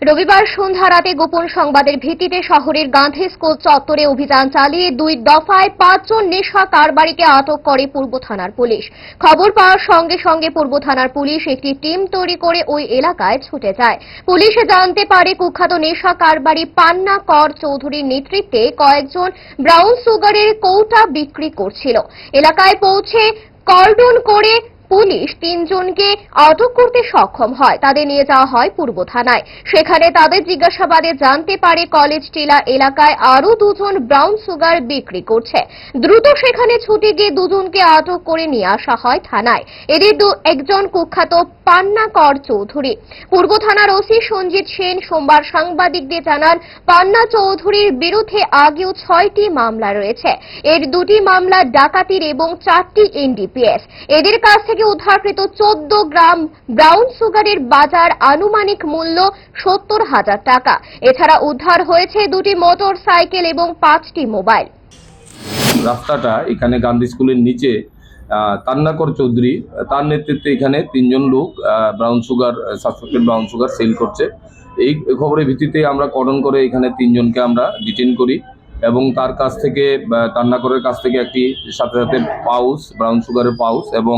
রবিবার সন্ধ্যা রাতে গোপন সংবাদের ভিত্তিতে শহরের গান্ধী স্কুল চত্বরে অভিযান চালিয়ে 2 দফায় 5 জন নেশা কারবারিকে আটক করে পূর্ব থানার পুলিশ। খবর পাওয়ার সঙ্গে সঙ্গে পূর্ব থানার পুলিশ একটি টিম তৈরি করে ওই এলাকায় ছুটে যায়। পুলিশ জানতে পারে কুখ্যাত নেশা কারবারি পান্না কর চৌধুরীর নেতৃত্বে কয়েকজন ব্রাউন সুগারের কৌটা বিক্রি করছিল। এলাকায় পৌঁছে কর্ডন করে পুলিশ 3 জনকে আটক করতে সক্ষম হয়। তাদের নিয়ে যাওয়া হয় পূর্ব থানায়। সেখানে তাদের জিজ্ঞাসাবাদে জানতে পারে কলেজ টিলা এলাকায় আরো 2 জন ব্রাউন সুগার বিক্রি করছে। দ্রুত সেখানে ছুটে গিয়ে 2 জনকে আটক করে নিয়ে আসা হয় থানায়। এদের একজন কুখ্যাত পান্না কর চৌধুরী। পূর্ব থানার ওসি সঞ্জিত সেন সোমবার সাংবাদিকদের জানান, পান্না চৌধুরীর বিরুদ্ধে আগেও 6টি মামলা রয়েছে। এর 2টি মামলা ডাকাতির এবং 4টি এনডিপিএস। এদের কাছ থেকে উদ্ধারকৃত 14 গ্রাম ব্রাউন সুগারের বাজার আনুমানিক মূল্য 70,000 টাকা। এছাড়া উদ্ধার হয়েছে 2টি মোটর সাইকেল এবং 5টি মোবাইল। রাস্তাটা এখানে গান্ধী স্কুলের নিচে তান্নাকর চৌধুরী তার নেতৃত্বে এখানে 3 জন লোক brown sugar suspected brown sugar sell করছে। এই খবরের ভিত্তিতে আমরা কর্ডন করে এখানে 3 জনকে আমরা ডিটেইন করি এবং তার কাছ থেকে তান্নাকরের কাছ থেকে একটি সাথে সাথে পাউচ ব্রাউন সুগারের পাউচ এবং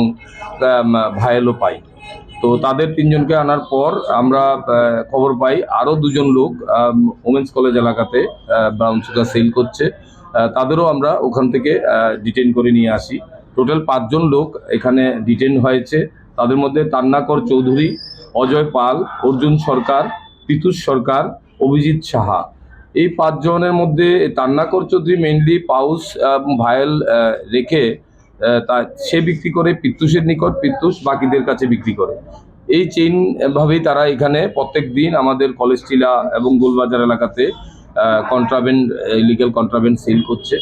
ভায়েলও পাই। তো তাদের 3 জনকে আনার পর আমরা খবর পাই আরও 2 জন লোক ওমেন্স কলেজ এলাকাতে ব্রাউন সুগার সেল করছে। তাদেরও আমরা ওখান থেকে ডিটেইন করে নিয়ে আসি। টোটাল 5 জন লোক এখানে ডিটেইন হয়েছে। তাদের মধ্যে তান্নাকর চৌধুরী, অজয় পাল, অর্জুন সরকার, পিতুষ সরকার, অভিজিৎ সাহা। এই 5 জনের মধ্যে তান্নাকর চৌধুরী মেইনলি পাউচ ভায়েল রেখে সে বিক্রি করে পিতুষের নিকট, পিতুষ বাকিদের কাছে বিক্রি করে। এই চেইন ভাবেই তারা এখানে প্রত্যেক দিন আমাদের কলেজ টিলা এবং গোলবাজার এলাকাতে ইলিগাল কন্ট্রাব্যান্ড সেল করছে।